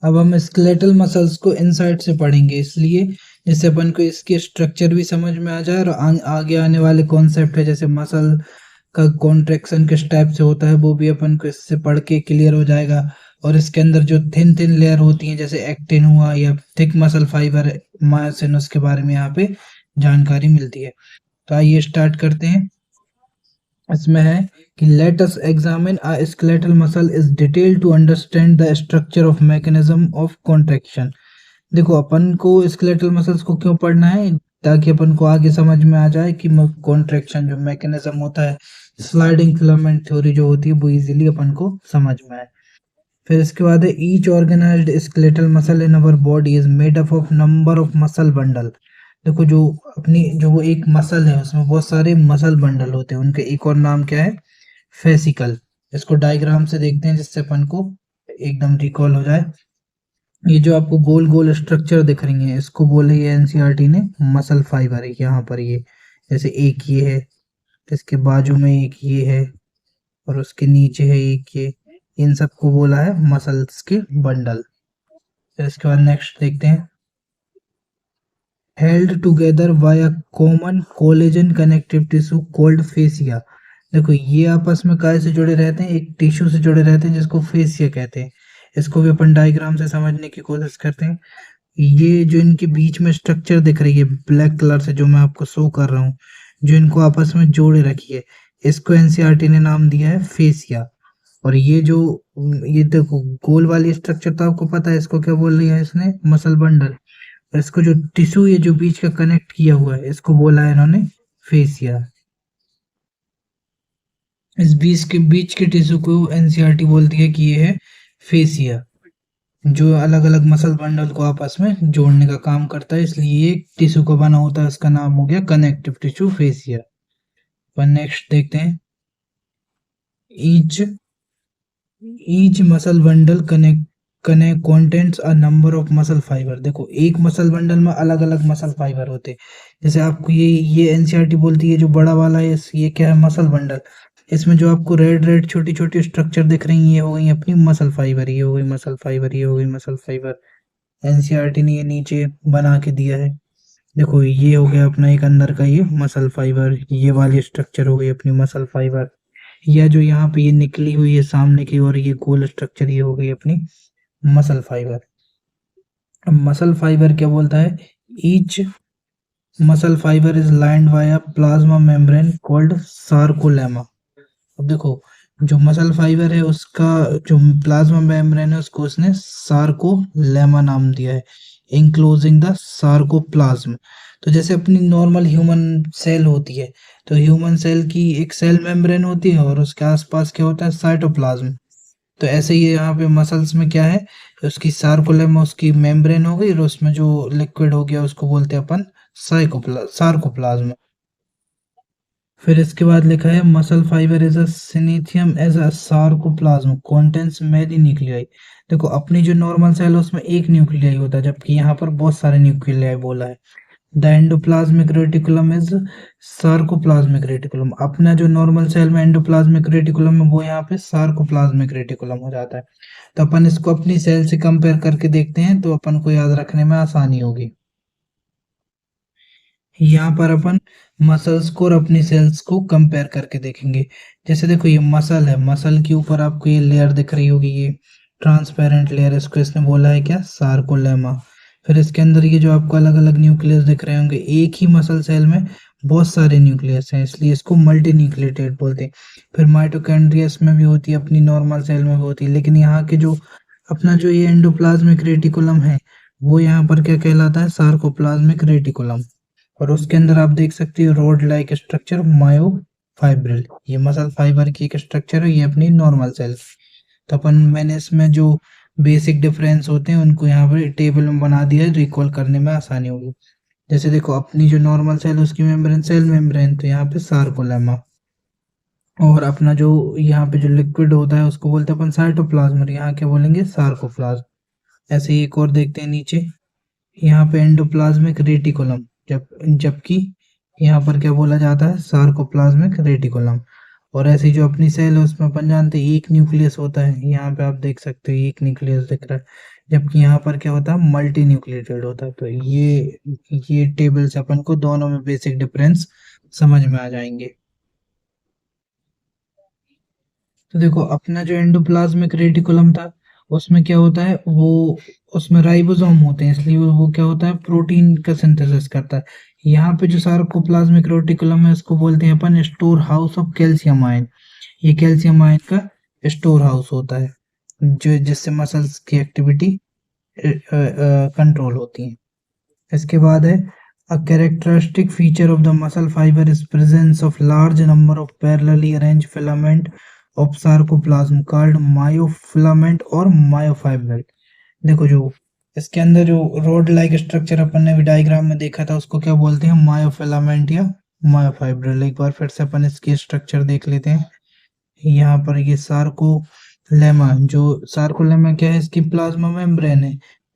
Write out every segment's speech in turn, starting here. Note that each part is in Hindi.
अब हम स्केलेटल मसल्स को इनसाइड से पढ़ेंगे, इसलिए जिससे अपन को इसके स्ट्रक्चर भी समझ में आ जाए और आगे आने वाले कॉन्सेप्ट है जैसे मसल का कॉन्ट्रैक्शन किस टाइप से होता है वो भी अपन को इससे पढ़ के क्लियर हो जाएगा। और इसके अंदर जो थिन थिन लेयर होती हैं जैसे एक्टिन हुआ या थिक मसल फाइबर मायोसिन, उसके बारे में यहाँ पे जानकारी मिलती है। तो आइए स्टार्ट करते हैं। इसमें है कि let us examine a skeletal muscle is detail to understand the structure of mechanism of contraction. देखो अपन को स्केलेटल मसल्स को क्यों पढ़ना है, ताकि अपन को आगे समझ में आ जाए कि कॉन्ट्रैक्शन जो मैकेनिज्म होता है, स्लाइडिंग फिलामेंट थ्योरी जो होती है वो इजीली अपन को समझ में आए। फिर इसके बाद है each organised skeletal muscle in our body is made up of number of muscle bundle. देखो जो अपनी जो वो एक मसल है उसमें बहुत सारे मसल बंडल होते हैं, उनके एक और नाम क्या है, फेसिकल। इसको डायग्राम से देखते हैं जिससे अपन को एकदम रिकॉल हो जाए। ये जो आपको गोल गोल स्ट्रक्चर दिख रही है इसको बोले ये एनसीईआरटी ने मसल फाइबर है। यहाँ पर ये जैसे एक ये है, इसके बाजू में एक ये है और उसके नीचे है एक ये, इन सबको बोला है मसल्स के बंडल। फिर इसके बाद नेक्स्ट देखते हैं, held together bye a common collagen connective tissue called fascia. देखो ये आपस में काय से जुड़े रहते हैं, एक टिश्यू से जुड़े रहते हैं जिसको फेसिया कहते हैं। इसको भी अपन डायग्राम से समझने की कोशिश करते हैं। ये जो इनके बीच में स्ट्रक्चर दिख रही है ब्लैक कलर से, जो मैं आपको शो कर रहा हूँ, जो इनको आपस में जोड़े रखी है, इसको एनसीईआरटी ने नाम दिया है फेसिया। और ये जो ये देखो गोल वाली स्ट्रक्चर तो आपको पता है इसको क्या बोल रही है इसने, मसल बंडल। और इसको जो टिश्यू ये जो बीच का कनेक्ट किया हुआ है इसको बोला है इन्होंने फेसिया। इस बीच के टिश्यू को एनसीईआरटी बोलती है कि ये है फेसिया, जो अलग अलग मसल बंडल को आपस में जोड़ने का काम करता है, इसलिए ये टिश्यू का बना होता है, इसका नाम हो गया कनेक्टिव टिश्यू फेसिया। पर नेक्स्ट देखते हैं, each each muscle bundle connect contents a number of muscle fibre. देखो एक मसल बंडल में अलग अलग मसल फाइबर होते हैं। जैसे आपको ये एनसीईआरटी बोलती है जो बड़ा वाला है ये क्या है, मसल बंडल। इसमें जो आपको रेड रेड छोटी छोटी स्ट्रक्चर दिख रही है ये हो गई अपनी मसल फाइबर, ये हो गई मसल फाइबर, ये हो गई मसल फाइबर। एनसीईआरटी ने ये नीचे बना के दिया है। देखो ये हो गया अपना एक अंदर का ये मसल फाइबर, ये वाली स्ट्रक्चर हो गई अपनी मसल फाइबर, या जो यहाँ पे ये निकली हुई है सामने की ओर ये गोल स्ट्रक्चर ये हो गई अपनी मसल फाइबर। अब मसल फाइबर क्या बोलता है, each muscle fibre is lined by a plasma membrane called sarcolemma. अब देखो जो मसल फाइबर है उसका जो प्लाज्मा मेम्ब्रेन है उसको उसने सार्कोलेमा नाम दिया है, इंक्लोजिंग द सार्कोप्लाज्म। तो जैसे अपनी नॉर्मल ह्यूमन सेल होती है, तो ह्यूमन सेल की एक सेल मेम्ब्रेन होती है और उसके आसपास क्या होता है, साइटोप्लाज्म। तो ऐसे ही यहाँ पे मसल्स में क्या है, उसकी सार्कोलेमा उसकी मेम्ब्रेन हो गई और उसमें जो लिक्विड हो गया उसको बोलते हैं अपन सार्कोप्लाज्म। फिर इसके बाद लिखा है muscle fibre is a syncytium as a sarcoplasm contents many nuclei. देखो अपनी जो नॉर्मल सेल है उसमें एक न्यूक्लियाई होता है, जबकि यहाँ पर बहुत सारे न्यूक्लियाई बोला है। The endoplasmic reticulum is sarcoplasmic reticulum. अपना जो नॉर्मल सेल में एंडोप्लाज्मिक रेटिकुलम है वो यहाँ पे सार्कोप्लाज्मिक रेटिकुलम हो जाता है। तो अपन इसको अपनी सेल से कंपेयर करके देखते हैं तो अपन को याद रखने में आसानी होगी। यहाँ पर अपन मसल्स को और अपनी सेल्स को कंपेयर करके देखेंगे। जैसे देखो ये मसल है, मसल के ऊपर आपको ये लेयर दिख रही होगी, ये ट्रांसपेरेंट लेयर, इसको इसने बोला है क्या, सार्कोलेमा। फिर इसके अंदर ये जो आपको अलग अलग न्यूक्लियस दिख रहे होंगे, एक ही मसल सेल में बहुत सारे न्यूक्लियस हैं इसलिए इसको मल्टी न्यूक्लिएटेड बोलते हैं। फिर माइटोकॉन्ड्रिया इसमें भी होती है, अपनी नॉर्मल सेल में भी होती है, लेकिन यहाँ के जो अपना जो ये एंडोप्लाज्मिक रेटिकुलम है वो यहाँ पर क्या कहलाता है, सार्कोप्लाज्मिक रेटिकुलम। और उसके अंदर आप देख सकते हो रोड लाइक स्ट्रक्चर मायोफाइब्रिल, ये मसल फाइबर की एक स्ट्रक्चर है, ये अपनी नॉर्मल सेल। तो अपन मैंने इसमें जो बेसिक डिफरेंस होते हैं उनको यहाँ पर टेबल में बना दिया है, रिकॉल करने में आसानी होगी। जैसे देखो अपनी जो नॉर्मल सेल उसकी मेम्ब्रेन सेल मेम्ब्रेन, तो यहाँ पे सार्कोलेमा। और अपना जो यहाँ पे जो लिक्विड होता है उसको बोलते हैं अपन साइटोप्लाज्म, और यहाँ क्या बोलेंगे, सार्कोप्लाज्म। ऐसे ही एक और देखते हैं नीचे, यहाँ पे एंडोप्लाज्मिक रेटिकुलम, जबकि यहाँ पर क्या बोला जाता है, सार्कोप्लाज्मिक रेटिकुलम। और ऐसी जो अपनी सेल है उसमें अपन जानते हैं एक न्यूक्लियस होता है, यहाँ पे आप देख सकते हो एक न्यूक्लियस दिख रहा है। जबकि यहाँ पर क्या होता है, मल्टी न्यूक्लिएटेड होता है। तो ये टेबल से अपन को दोनों में बेसिक डिफरेंस समझ में आ जाएंगे। तो देखो अपना जो एंडोप्लाज्मिक रेटिकुलम था, उसमें क्या होता है, वो उसमें राइबोसोम होते हैं, इसलिए वो क्या होता है, प्रोटीन का सिंथेसिस करता है। यहाँ पे जो सार्कोप्लाज्मिक रेटिकुलम है, उसको बोलते हैं अपन store house of calcium ion. ये कैल्शियम आयन का स्टोर हाउस होता है, जो जिससे मसल्स की एक्टिविटी कंट्रोल होती है। इसके बाद है, a characteristic feature of the muscle fibre is presence of large number of parallelly arranged filament of sarcoplasm called myofilament और मायोफाइब्रिल। देखो जो इसके अंदर जो रोड लाइक स्ट्रक्चर अपन ने भी डायग्राम में देखा था, उसको क्या बोलते हैं, मायोफिलामेंट या मायोफाइब्रिल। एक बार फिर से अपन इसकी स्ट्रक्चर देख लेते हैं। यहाँ पर ये सार्कोलेमा, जो सार्कोलेमा क्या है, इसकी प्लाज्मा मेम्ब्रेन है।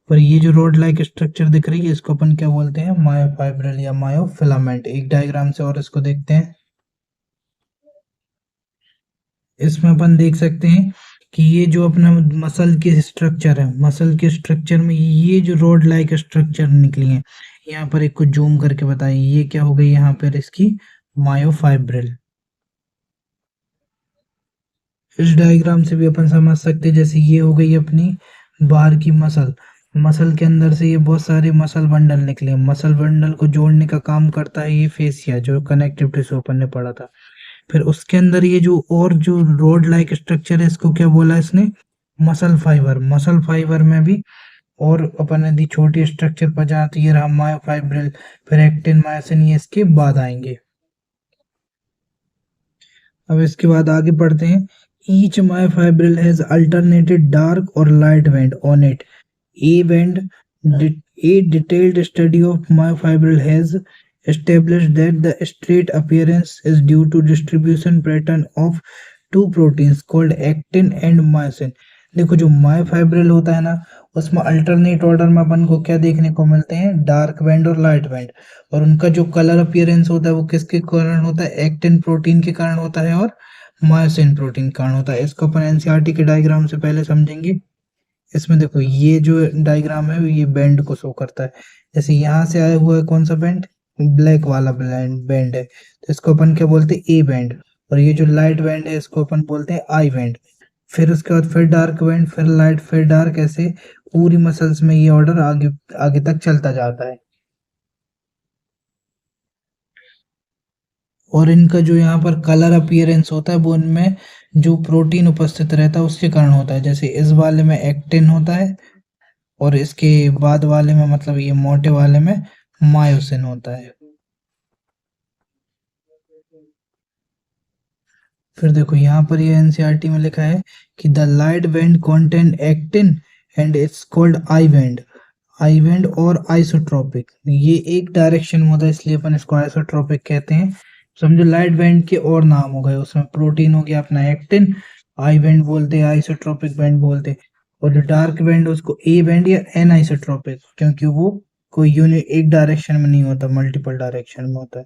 पर ये जो रोड लाइक स्ट्रक्चर दिख रही है, इसको अपन क्या बोलते हैं, मायोफाइब्रिल या मायोफिलामेंट। एक डायग्राम से और इसको देखते हैं। इसमें अपन देख सकते हैं कि ये जो अपना मसल की स्ट्रक्चर है, मसल के स्ट्रक्चर में ये जो रोड लाइक स्ट्रक्चर निकली है, यहाँ पर एक को जूम करके बताइए, ये क्या हो गई यहाँ पर इसकी मायोफाइब्रिल। इस डायग्राम से भी अपन समझ सकते हैं, जैसे ये हो गई अपनी बाहर की मसल, मसल के अंदर से ये बहुत सारे मसल बंडल निकले, मसल बंडल को जोड़ने का काम करता है ये फेसिया, जो कनेक्टिव टिश्यू अपन ने पढ़ा था। फिर उसके अंदर ये जो और जो रोड लाइक स्ट्रक्चर है, इसको क्या बोला इसने, मसल फाइबर। मसल फाइबर में भी और अपन यदि छोटी स्ट्रक्चर पर जाए तो ये रहा मायोफाइब्रिल, फिर एक्टिन, मायोसिन, ये इसके बाद आएंगे। अब इसके बाद आगे बढ़ते हैं। ईच मायोफाइब्रिल हैज अल्टरनेटेड डार्क और light band on it. A band, a detailed study of myofibril has established that the straight appearance is due to distribution pattern of two proteins called actin and myosin। देखो जो मायोफाइब्रिल होता है ना, उसमें अल्टरनेट ऑर्डर में अपन को क्या देखने को मिलते हैं, डार्क बैंड और लाइट बैंड। और उनका जो कलर अपीयरेंस होता है वो किसके कारण होता है, एक्टिन प्रोटीन के कारण होता है और मायोसिन प्रोटीन के कारण होता है। इसको अपन एनसीईआरटी के डायग्राम से पहले समझेंगे। इसमें देखो ये जो डायग्राम है ये बैंड को शो करता है। जैसे यहाँ से आया हुआ है कौन सा बैंड, ब्लैक वाला बैंड है, तो इसको अपन क्या बोलते हैं, ए बैंड। और ये जो लाइट बैंड है इसको अपन बोलते हैं आई बैंड। फिर उसके बाद फिर डार्क बैंड, फिर लाइट, फिर डार्क, ऐसे पूरी मसल्स में ये ऑर्डर आगे आगे तक चलता जाता है। और इनका जो यहाँ पर कलर अपीयरेंस होता है वो इनमें जो प्रोटीन उपस्थित रहता है उसके कारण होता है। जैसे इस वाले में एक्टिन होता है और इसके बाद वाले में, मतलब ये मोटे वाले में मायोसिन होता है। फिर देखो यहाँ पर ये एनसीईआरटी में लिखा है कि the light band contain actin and it's called I band. I band और आइसोट्रोपिक, ये एक डायरेक्शन में होता है इसलिए अपन इसको आइसोट्रोपिक कहते हैं। समझो लाइट बैंड के और नाम हो गए, उसमें प्रोटीन हो गया अपना एक्टिन, आई बैंड बोलते हैं, आइसोट्रोपिक बैंड बोलते हैं। और जो डार्क बैंड है उसको ए बैंड या एन आइसोट्रोपिक, क्योंकि वो कोई यूनिट एक डायरेक्शन में नहीं होता, मल्टीपल डायरेक्शन में होता है।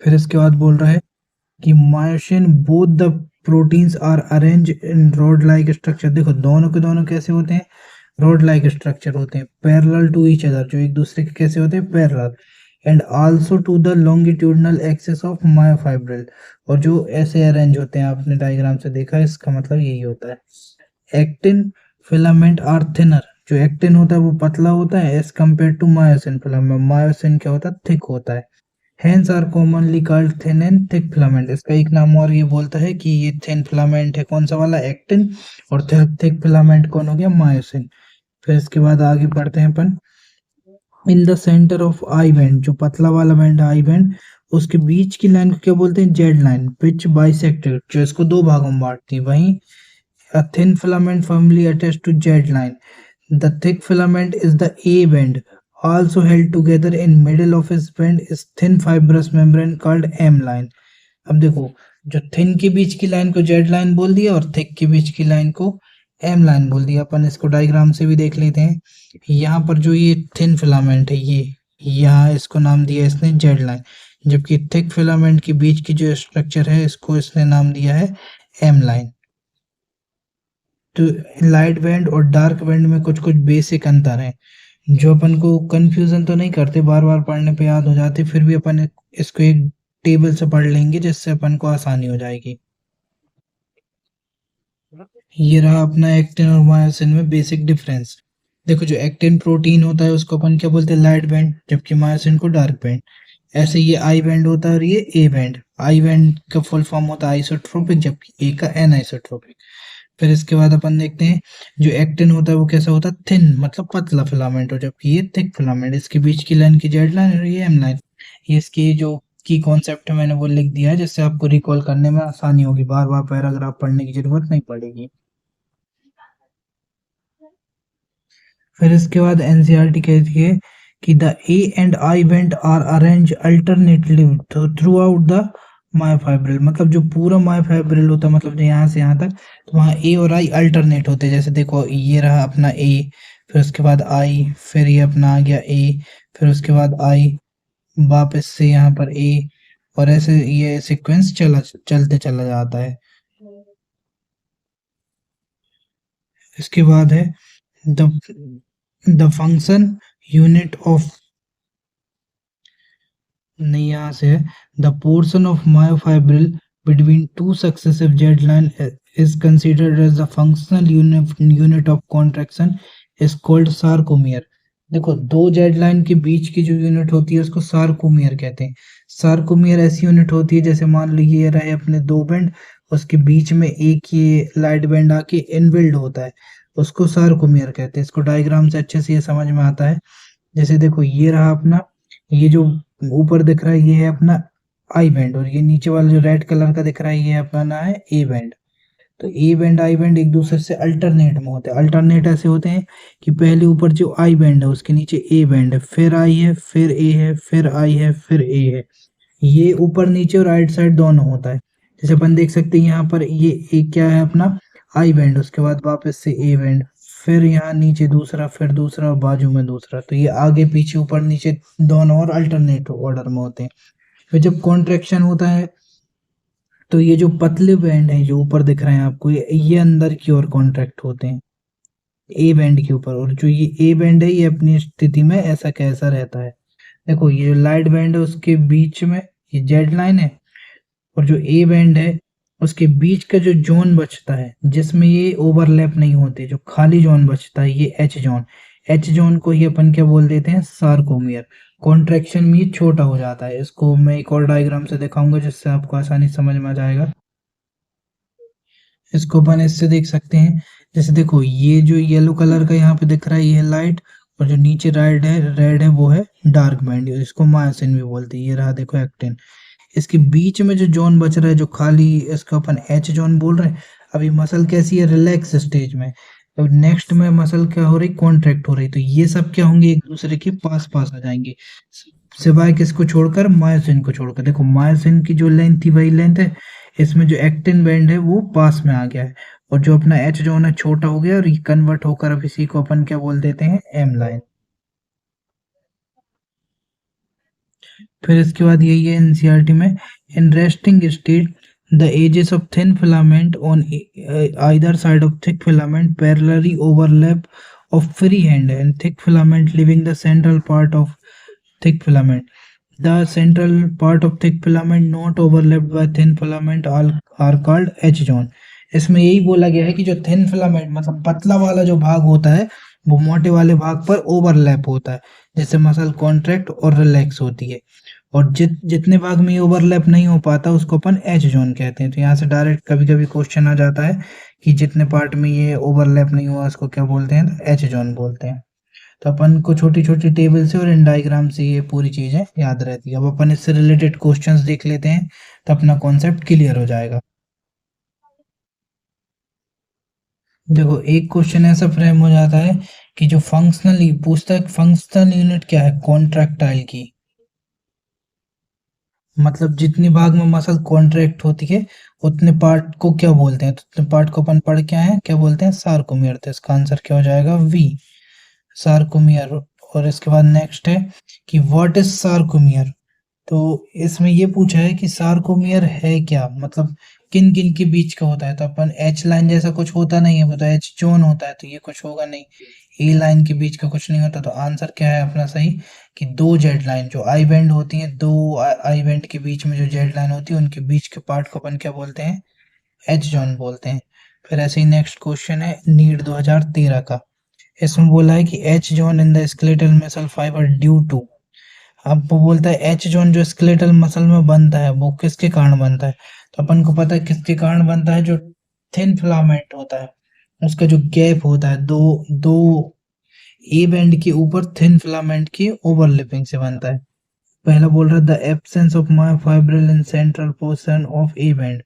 फिर इसके बाद बोल रहा है कि myosin both the proteins are arrange in rod like structure. देखो दोनों के दोनों कैसे होते हैं, रॉड लाइक स्ट्रक्चर होते हैं, पैरेलल टू ईच अदर, जो एक दूसरे के कैसे होते हैं, parallel, and also to the longitudinal axis of myofibril. और जो ऐसे अरेंज होते हैं, आपने डायग्राम से देखा है, इसका मतलब यही होता है। एक्टिन फिलामेंट आर थिनर, जो एक्टिन होता है वो पतला होता है as compare to myosin filament. Myosin क्या होता है, थिक होता है। Hence are commonly called thin and thick filament। इसका एक नाम और ये बोलता है कि ये थिन फिलामेंट है कौन सा वाला, एक्टिन, और थिक फिलामेंट कौन हो गया, मायोसिन। फिर इसके बाद आगे बढ़ते हैं अपन। In the centre of I band, जो पतला वाला बैंड है आई बैंड, उसके बीच की लाइन को क्या बोलते हैं, जेड लाइन, विच बाइसेक्टेड, जो इसको दो भागों में बांटती है। वहीं a thin filament firmly attached to Z line। The thick filament is the A band। Also held together in middle of its band is thin fibrous membrane called M line। अब देखो जो थिन के बीच की लाइन को जेड लाइन बोल दिया और थिक के बीच की लाइन को एम लाइन बोल दिया। अपन इसको डायग्राम से भी देख लेते हैं। यहाँ पर जो ये थिन फिलामेंट है, ये यहाँ इसको नाम दिया इसने जेड लाइन, जबकि थिक फिलामेंट के बीच की जो स्ट्रक्चर है इसको इसने नाम दिया है एम लाइन। तो लाइट बैंड और डार्क बैंड में कुछ कुछ बेसिक अंतर है जो अपन को कंफ्यूजन तो नहीं करते, बार बार पढ़ने पे याद हो जाते, फिर भी अपन इसको एक टेबल से पढ़ लेंगे जिससे अपन को आसानी हो जाएगी। ये रहा अपना एक्टिन और मायोसिन में बेसिक डिफरेंस। देखो जो एक्टिन प्रोटीन होता है उसको अपन क्या बोलते हैं, लाइट बैंड, जबकि मायोसिन को डार्क बैंड। ऐसे ये आई बैंड होता है और ये ए बैंड। आई बैंड का फुल फॉर्म होता है आइसोट्रोपिक, जबकि ए का एनआइसोट्रोपिक। फिर इसके बाद अपन देखते हैं जो एक्टिन होता है वो कैसा होता है, थिन मतलब पतला फिलामेंट हो, जबकि ये थिक फिलामेंट। इसके बीच की लाइन की जेड लाइन और ये एम लाइन। ये इसकी जो की कॉन्सेप्ट है मैंने वो लिख दिया है जिससे आपको रिकॉल करने में आसानी होगी, बार बार पैराग्राफ पढ़ने की जरूरत नहीं पड़ेगी। फिर इसके बाद एनसीईआरटी कहती है कि the A and I band are arrange alternately throughout the myofibril. मतलब जो पूरा मायोफाइब्रिल होता है, मतलब जो यहाँ से यहाँ तक, तो वहाँ ए और आई अल्टरनेट होते हैं। जैसे देखो ये रहा अपना ए, फिर उसके बाद आई, फिर ये अपना आ गया ए, फिर उसके बाद आई, वापस से यहाँ पर ए, और ऐसे ये सीक्वेंस चलते चला जाता है। इसके बाद है the the function unit of, नहीं यहाँ से है, the portion of myofibril between two successive Z line is considered as the functional unit of contraction is called sarcomere। देखो दो जेड लाइन के बीच की जो यूनिट होती है उसको सार्कोमियर कहते हैं। सार्कोमियर ऐसी यूनिट होती है जैसे मान लीजिए ये रहे अपने दो बैंड, उसके बीच में एक ये लाइट बैंड आके इनबिल्ड होता है, उसको सार्कोमियर कहते हैं। इसको डायग्राम से अच्छे से ये समझ में आता है। जैसे देखो ये रहा अपना, ये जो ऊपर दिख रहा है ये है अपना आई बैंड, और ये नीचे वाला जो रेड कलर का दिख रहा है ये अपना है ए बैंड। तो ए बैंड आई बैंड एक दूसरे से अल्टरनेट में होते हैं। अल्टरनेट ऐसे होते हैं कि पहले ऊपर जो आई बैंड है उसके नीचे ए बैंड है, फिर आई है, फिर ए है, फिर आई है, फिर ए है। ये ऊपर नीचे और राइट साइड दोनों होता है। जैसे अपन देख सकते हैं यहाँ पर ये एक क्या है अपना आई बैंड, उसके बाद वापस से ए बैंड, फिर यहाँ नीचे दूसरा, फिर दूसरा, बाजू में दूसरा। तो ये आगे पीछे ऊपर नीचे दोनों और अल्टरनेट ऑर्डर में होते हैं। फिर जब कॉन्ट्रेक्शन होता है तो ये जो पतले बैंड हैं जो ऊपर दिख रहे हैं आपको, ये अंदर की ओर कॉन्ट्रैक्ट होते हैं ए बैंड के ऊपर, और जो ये ए बैंड है ये अपनी स्थिति में ऐसा कैसा रहता है। देखो ये जो लाइट बैंड है उसके बीच में ये जेड लाइन है, और जो ए बैंड है उसके बीच का जो जोन बचता है जिसमें ये ओवरलैप नहीं होते, जो खाली जोन बचता है ये एच जोन। एच जोन को ही अपन क्या बोल देते हैं, सार्कोमियर। कॉन्ट्रैक्शन में ये छोटा हो जाता है। इसको मैं एक और डायग्राम से दिखाऊंगा जिससे आपको आसानी समझ में आ जाएगा। इसको अपन इससे देख सकते हैं। जैसे देखो ये जो येलो कलर का यहाँ पे दिख रहा है ये है लाइट, और जो नीचे रेड है वो है डार्क बैंड, इसको मायोसिन भी बोलते हैं। ये रहा देखो एक्टिन। इसके बीच में जो जोन बच रहा है जो खाली, इसको अपन एच जोन बोल रहे हैं। अभी मसल कैसी है, रिलैक्स स्टेज में। तो नेक्स्ट में मसल क्या हो रही, कॉन्ट्रैक्ट हो रही। तो ये सब क्या होंगे, एक दूसरे के पास पास आ जाएंगे, सिवाय किसको छोड़कर, मायोसिन को छोड़कर। देखो मायोसिन की जो लेंथ थी वही लेंथ है, इसमें जो एक्टिन बैंड है वो पास में आ गया है, और जो अपना एच जोन है छोटा हो गया, और ये कन्वर्ट होकर अब इसी को अपन क्या बोल देते हैं, एम लाइन। फिर इसके बाद यही है एनसीईआरटी में, in resting state the edges of thin filament on either side of thick filament parallelly overlap of free hand and thick filament leaving the central part of thick filament. The central part of thick filament not overlapped by thin filament are called H zone। इसमें यही बोला गया है कि जो थिन फिलामेंट मतलब पतला वाला जो भाग होता है वो मोटे वाले भाग पर ओवरलैप होता है, जिससे मसल कॉन्ट्रैक्ट और रिलैक्स होती है। और जितने भाग में ये ओवरलैप नहीं हो पाता उसको अपन एच जोन कहते हैं। तो यहाँ से डायरेक्ट कभी कभी क्वेश्चन आ जाता है कि जितने पार्ट में ये ओवरलैप नहीं हुआ उसको क्या बोलते हैं, तो एच जोन बोलते हैं। तो अपन को छोटी छोटी टेबल से और इन डायग्राम से ये पूरी चीजें याद रहती है। अब अपन इससे रिलेटेड क्वेश्चंस देख लेते हैं तो अपना कॉन्सेप्ट क्लियर हो जाएगा। देखो एक क्वेश्चन ऐसा फ्रेम हो जाता है कि जो फंक्शनली पूछता है, फंक्शनल यूनिट क्या है, कॉन्ट्रैक्टाइल की। मतलब जितने भाग में मसल कॉन्ट्रैक्ट होती है उतने पार्ट को क्या बोलते हैं, तो उतने पार्ट को अपन पढ़ के आए हैं, क्या बोलते हैं, सार्कोमियर। तो इसका आंसर क्या हो जाएगा, वी, सार्कोमियर। और इसके बाद नेक्स्ट है कि व्हाट इज सार्कोमियर। तो इसमें ये पूछा है कि सार्कोमियर है क्या, मतलब किन किन के बीच का होता है। तो अपन एच लाइन जैसा कुछ होता नहीं है, वो तो एच जोन होता है, तो ये कुछ होगा नहीं। ए लाइन के बीच का कुछ नहीं होता, तो आंसर क्या है अपना सही कि दो जेड लाइन जो आई बैंड होती है, दो आई बैंड के बीच में जो जेड लाइन होती है उनके बीच के पार्ट को अपन क्या बोलते हैं, एच जोन बोलते हैं। फिर ऐसे ही नेक्स्ट क्वेश्चन है नीट 2013 का। इसमें बोला है कि H zone in the skeletal muscle fibre due to. अब वो बोलता है एच जोन जो स्केलेटल मसल में बनता है वो किसके कारण बनता है। तो अपन को पता है किसके कारण बनता है, जो थिन फिलामेंट होता है उसका जो गैप होता है दो दो ए बैंड के ऊपर थिन फिलामेंट की ओवरलैपिंग से बनता है। पहला बोल रहा है the absence of myofibril in central portion of A band.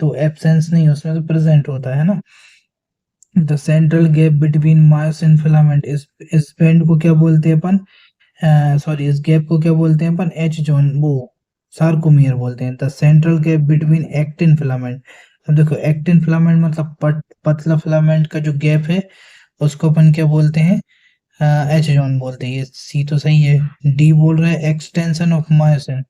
तो एब्सेंस नहीं, उसमें तो प्रेजेंट होता है ना। The central gap between myosin filament, इस बैंड को क्या बोलते हैं अपन, सॉरी इस गैप को क्या बोलते हैं अपन, एच जोन, वो सार्कोमियर बोलते हैं। The central gap between actin filament. अब देखो एक्टिन फिलामेंट मतलब पतला फिलामेंट का जो गैप है उसको अपन क्या बोलते हैं, एच जोन बोलते हैं। ये सी तो सही है। डी बोल रहा है extension of myosin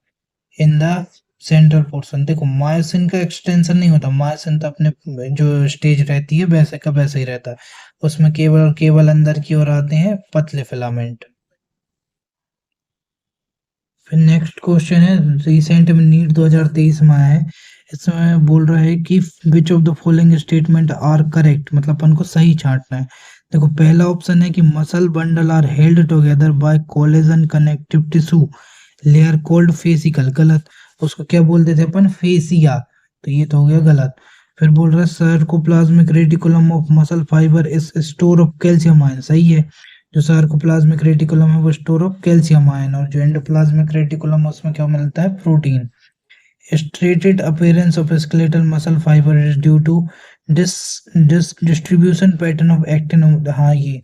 in the central portion. देखो मायोसिन का एक्सटेंशन नहीं होता, मायोसिन तो अपने जो स्टेज रहती है वैसे का वैसा ही रहता है, उसमें केवल और केवल अंदर की ओर आते हैं पतले फिलामेंट। फिर नेक्स्ट क्वेश्चन है रिसेंट में नीट 2023 में आया है। इसमें बोल रहा है कि which of the following statement are correct, मतलब अपन को सही छांटना है। देखो पहला ऑप्शन है कि muscle bundle are held together by collagen connective tissue layer called fascicle, गलत। उसको क्या बोलते थे अपन, फेसिया, तो ये तो हो गया गलत। फिर बोल रहा है sarcoplasmic reticulum of muscle fibre is store of calcium ion, सही है। जो सार्कोप्लाज्मिक रेटिकुलम है वो स्टोर ऑफ कैल्शियम आयन, और जो एंडोप्लाज्मिक रेटिकुलम है उसमें क्या मिलता है, protein. Striated appearance of skeletal muscle fibre is due to dis distribution pattern of actin. हाँ ये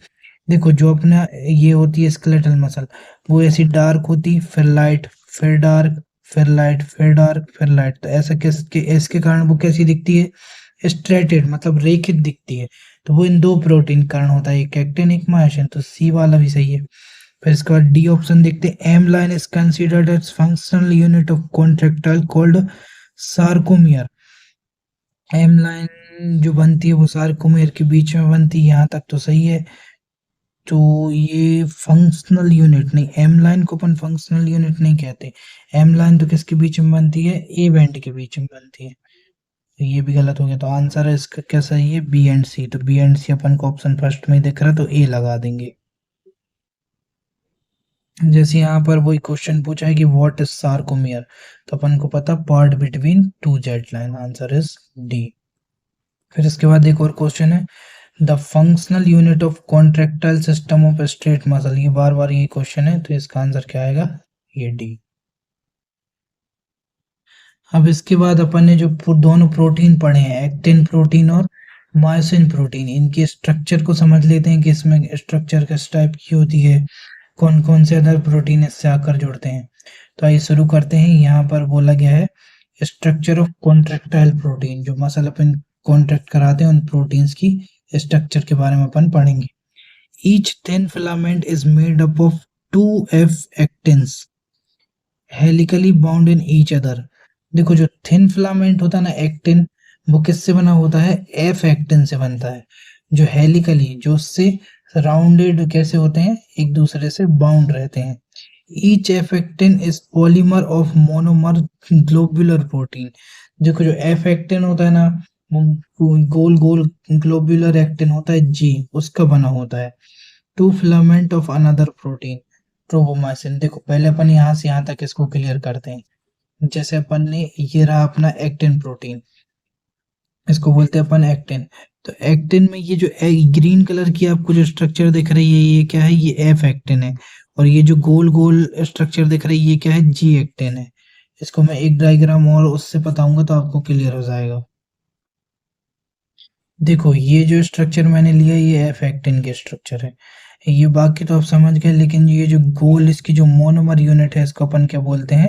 देखो जो अपना ये होती है स्केलेटल मसल, वो ऐसी डार्क होती फिर लाइट फिर डार्क फिर लाइट फिर डार्क फिर लाइट, तो ऐसा किसके इसके कारण वो कैसी दिखती है, स्ट्रेटेड मतलब रेखित दिखती है। तो वो इन दो प्रोटीन कारण होता है, एक एक्टिन एक मायोसिन, तो सी वाला भी सही है। फिर इसके बाद डी ऑप्शन देखते हैं, M line is considered as functional unit of contractile called sarcomere. M line जो बनती है वो सार्कोमियर के बीच में बनती है, यहाँ तक तो सही है। तो ये फंक्शनल यूनिट नहीं, एम लाइन को अपन फंक्शनल यूनिट नहीं कहते। एम लाइन तो किसके बीच में बनती है, ए बैंड के बीच में बनती है, तो ये भी गलत हो गया। तो आंसर है इसका क्या सही है, बी एंड सी। तो बी एंड सी अपन को ऑप्शन फर्स्ट में ही दिख रहा है, तो ए लगा देंगे। जैसे यहाँ पर वही क्वेश्चन पूछा है कि व्हाट इज सार्कोमियर, तो अपन को पता part between two Z line, answer is D. फिर इसके बाद एक और क्वेश्चन है the functional unit of contractile system of straight muscle, ये बार बार ये क्वेश्चन है, तो इसका आंसर क्या आएगा, ये डी। अब इसके बाद अपन ने जो दोनों प्रोटीन पढ़े हैं, एक्टिन प्रोटीन और मायोसिन प्रोटीन, इनके स्ट्रक्चर को समझ लेते हैं कि इसमें स्ट्रक्चर किस टाइप की होती है, कौन कौन से अदर प्रोटीन इससे आकर जुड़ते हैं। तो आइए शुरू करते हैं। यहाँ पर बोला गया है स्ट्रक्चर ऑफ कॉन्ट्रेक्टाइल प्रोटीन, जो मसल अपन कॉन्ट्रैक्ट कराते हैं उन प्रोटीन्स की स्ट्रक्चर के बारे में अपन पढ़ेंगे। Each thin filament is made up of 2F actins helically bound in each other. देखो जो थिन फिलामेंट होता है ना एक्टिन, वो किससे बना होता है, एफ एक्टिन से बनता है। जो हेलिकली जो उससे राउंडेड कैसे होते हैं, एक दूसरे से बाउंड रहते हैं। Each F actin is polymer of monomer globular protein. देखो जो एफ एक्टिन होता है ना, वो गोल गोल ग्लोबुलर एक्टिन होता है जी, उसका बना होता है। Two filament of another protein tropomyosin. देखो पहले अपन यहाँ से यहाँ तक इसको क्लियर करते हैं। जैसे अपन ने ये रहा अपना एक्टिन प्रोटीन, इसको बोलते हैं अपन एक्टिन। तो एक्टिन में ये जो ग्रीन कलर की आपको जो स्ट्रक्चर दिख रही है ये क्या है, ये एफ एक्टिन है। और ये जो गोल गोल स्ट्रक्चर दिख रही है ये क्या है, जी एक्टिन है। इसको मैं एक डायग्राम और उससे बताऊंगा तो आपको क्लियर हो जाएगा। देखो ये जो स्ट्रक्चर मैंने लिया ये एफ एक्टिन के स्ट्रक्चर है, ये बाकी तो आप समझ गए, लेकिन ये जो गोल इसकी जो मोनोमर यूनिट है इसको अपन क्या बोलते हैं,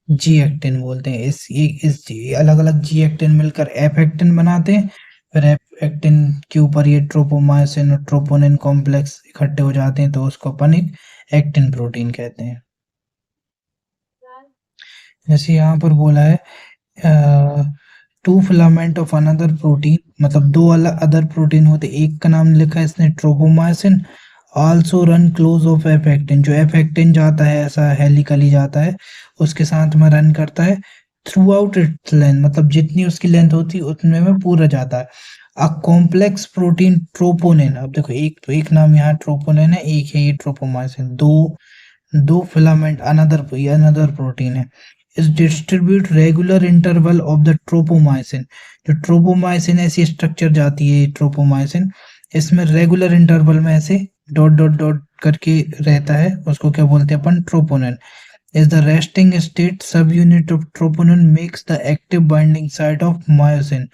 जी एक्टिन बोलते हैं। इस अलग अलग जी एक्टिन मिलकर एफ एक्टिन बनाते हैं। फिर एफ एक्टिन के ऊपर ये ट्रोपोमायोसिन और ट्रोपोनिन कॉम्प्लेक्स इकट्ठे हो जाते हैं, तो उसको अपन एक एक्टिन प्रोटीन कहते हैं। जैसे यहाँ पर बोला है two filament of another protein, मतलब दो अलग अदर प्रोटीन होते, एक का नाम लिखा है इसने tropomyosin, also run close of F actin, जो एफ एक्टिन जाता है ऐसा हेलिकली जाता है, उसके साथ में रन करता है थ्रू आउट इट्स लेंथ, मतलब जितनी उसकी लेंथ होती है उतने में पूरा जाता है। अ कॉम्प्लेक्स प्रोटीन ट्रोपोनिन, अब देखो एक तो एक नाम यहाँ ट्रोपोनिन है, एक है ये ट्रोपोमायसिन, दो दो फिलामेंट अनदर अनदर प्रोटीन है, is distribute regular interval of the tropomyosin, जो ट्रोपोमायसिन ऐसी स्ट्रक्चर जाती है ट्रोपोमायसिन, इसमें रेगुलर इंटरवल में ऐसे डॉट डॉट डॉट करके रहता है, उसको क्या बोलते हैं अपन, troponin. Is the resting state sub unit of troponin makes the active binding site of myosin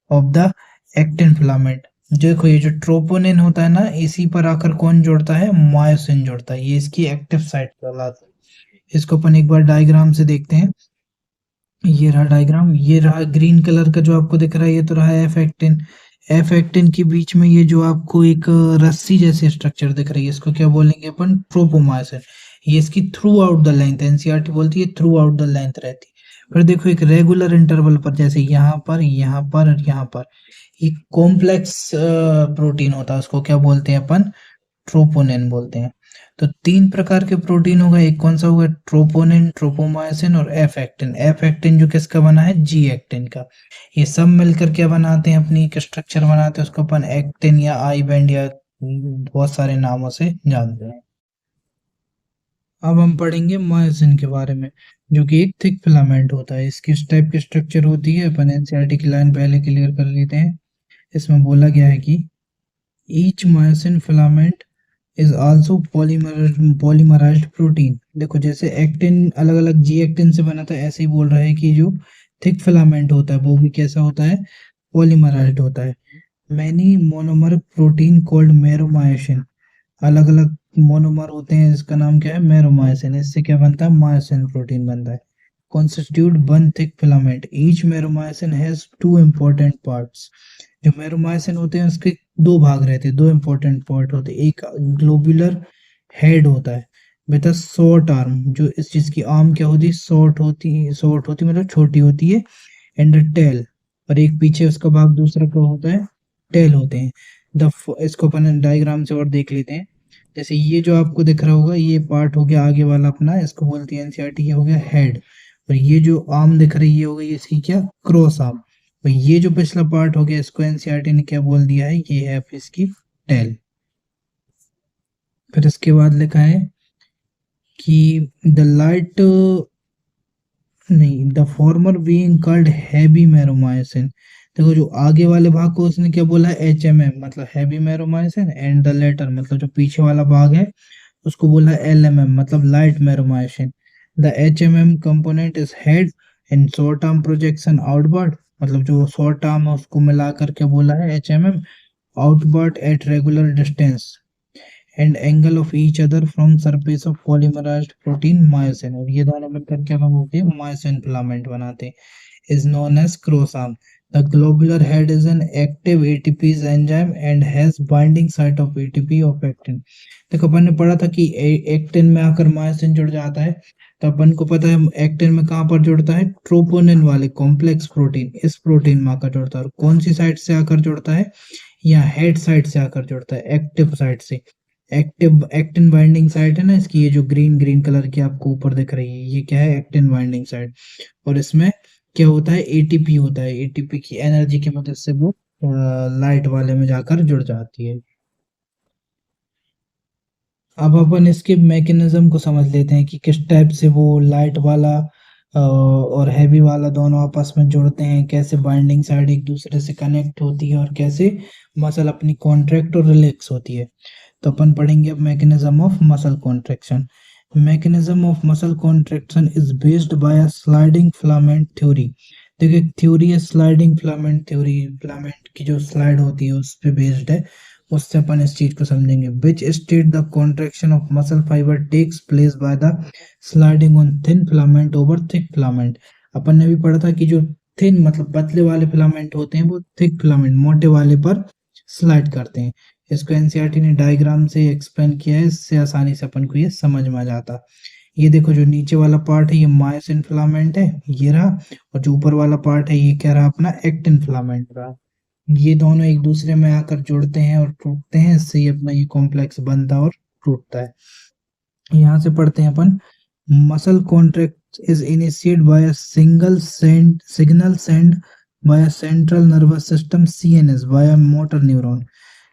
of the actin filament. देखो ये जो ट्रोपोनिन होता है ना, इसी पर आकर कौन जुड़ता है, मायोसिन जुड़ता है, ये इसकी एक्टिव साइट कहलाता है। इसको अपन एक बार डायग्राम से देखते हैं। ये रहा डायग्राम, ये रहा ग्रीन कलर का जो आपको दिख रहा है, ये तो रहा एफ एक्टिन। एफ एक्टिन के बीच में ये जो आपको एक रस्सी जैसी स्ट्रक्चर दिख रही है, इसको क्या बोलेंगे अपन, ट्रोपोमायोसिन। ये इसकी through out the length, NCERT बोलती है थ्रू आउट द लेंथ रहती है। फिर देखो एक रेगुलर इंटरवल पर, जैसे यहाँ पर यहाँ पर और यहाँ पर, एक कॉम्प्लेक्स प्रोटीन होता है, उसको क्या बोलते हैं अपन, ट्रोपोनिन बोलते हैं। तो तीन प्रकार के प्रोटीन होगा, एक कौन सा होगा, ट्रोपोनिन, ट्रोपोमायोसिन और एफ एक्टिन। एफ एक्टिन जो किसका बना है, जी एक्टिन का। ये सब मिलकर क्या बनाते हैं, अपनी एक स्ट्रक्चर बनाते हैं, उसको अपन एक्टिन या आई बैंड या बहुत सारे नामों से जानते हैं। अब हम पढ़ेंगे मायोसिन के बारे में, जो कि एक थिक फिलामेंट होता है। इसकी इस टाइप की स्ट्रक्चर होती है, अपन एनसीईआरटी की लाइन पहले क्लियर कर लेते हैं। इसमें बोला गया है कि each myosin filament is also polymerised protein. देखो जैसे एक्टिन अलग अलग जी एक्टिन से बना था, ऐसे ही बोल रहा है कि जो थिक फिलामेंट होता है वो भी कैसा होता है, पॉलीमराइज्ड होता है। मैनी मोनोमर प्रोटीन कॉल्ड मेरोमायोसिन, अलग अलग मोनोमर होते हैं, इसका नाम क्या है, मेरोमायोसिन। इससे क्या बनता है, मायोसिन प्रोटीन बनता है। constitute one thick filament. Each meromycin has two important parts. जो मेरोमायसिन होते हैं उसके दो भाग रहते हैं, दो इंपॉर्टेंट पार्ट होते हैं। एक ग्लोबुलर हेड होता है विद अ शॉर्ट आर्म, जो इस चीज की आर्म क्या होती है, शॉर्ट होती मतलब छोटी होती है, एंड टेल, और एक पीछे उसका भाग दूसरा क्या होता है, टेल होते हैं। द इसको अपन डायग्राम से और देख लेते हैं। जैसे ये जो आपको दिख रहा होगा, ये पार्ट हो गया आगे वाला अपना, इसको बोलती है एनसीईआरटी, ये हो गया हेड। और ये जो आर्म दिख रही है हो गई इसकी क्या, क्रॉस आर्म। और ये जो पिछला पार्ट हो गया, इसको एनसीईआरटी ने क्या बोल दिया है, ये है इसकी टेल। फिर इसके बाद लिखा है कि द लाइट, नहीं, the former being called heavy meromyosin. देखो जो आगे वाले भाग को उसने क्या बोला है, एचएमएम मतलब हैवी मैरोमायोसिन, एंड द लेटर मतलब जो पीछे वाला भाग है उसको बोला है एलएमएम मतलब light meromyosin. The HMM component is head and short arm projection outward, मतलब जो शॉर्ट आर्म है उसको मिला करके बोला है HMM, outward at regular distance and angle of each other from surface of polymerised protein myosin. और ये दोनों मिलकर क्या बनाते हैं, मायोसिन फिलामेंट बनाते हैं, is known as cross-arm. The globular head is an active ATPase enzyme and has binding site of ATP of actin. देखो अपन ने पढ़ा था कि एक्टिन में आकर मायोसिन जुड़ जाता है, तो अपन को पता है एक्टिन में कहाँ पर जुड़ता है, ट्रोपोनिन वाले कॉम्प्लेक्स प्रोटीन, इस प्रोटीन में आकर जुड़ता है। और कौन सी साइड से आकर जुड़ता है, या हेड साइड से आकर जुड़ता है, एक्टिव साइड से। एक्टिव एक्टिन बाइंडिंग साइट है ना इसकी, ये जो ग्रीन ग्रीन कलर की आपको ऊपर दिख रही है, ये क्या है, एक्टिन बाइंडिंग साइट। और इसमें क्या होता है, एटीपी होता है, एटीपी की एनर्जी की मदद से वो लाइट वाले में जाकर जुड़ जाती है। अब अपन इसके मैकेनिज्म को समझ लेते हैं कि किस टाइप से वो लाइट वाला और हैवी वाला दोनों आपस में जुड़ते हैं, कैसे बाइंडिंग साइड एक दूसरे से कनेक्ट होती है, और कैसे मसल अपनी कॉन्ट्रैक्ट और रिलैक्स होती है। तो अपन पढ़ेंगे अब mechanism of muscle contraction. mechanism of muscle contraction is based by a sliding filament theory। देखिए थ्योरी है स्लाइडिंग फिलामेंट थ्योरी, फिलामेंट की जो स्लाइड होती है उस पे बेस्ड है, उससे अपन इस चीज को समझेंगे। Which state the contraction of muscle fibre takes place by the sliding on thin filament over thick filament. अपन ने भी पढ़ा था कि जो थिन मतलब पतले वाले फिलामेंट होते हैं वो थिक फिलामेंट मोटे वाले पर स्लाइड करते हैं। इसको एनसीईआरटी ने डायग्राम से एक्सप्लेन किया है, इससे आसानी से अपन को ये समझ में आ जाता। ये देखो जो नीचे वाला पार्ट है ये मायोसिन फिलामेंट है, ये रहा। और जो ऊपर वाला पार्ट है ये क्या रहा अपना, एक्टिन फिलामेंट रहा। ये दोनों एक दूसरे में आकर जुड़ते हैं और टूटते हैं, इससे ये अपना ये कॉम्प्लेक्स बनता है और टूटता है। यहाँ से पढ़ते हैं अपन, muscle contract is initiate by a single send signal send by central nervous system CNS by motor neuron.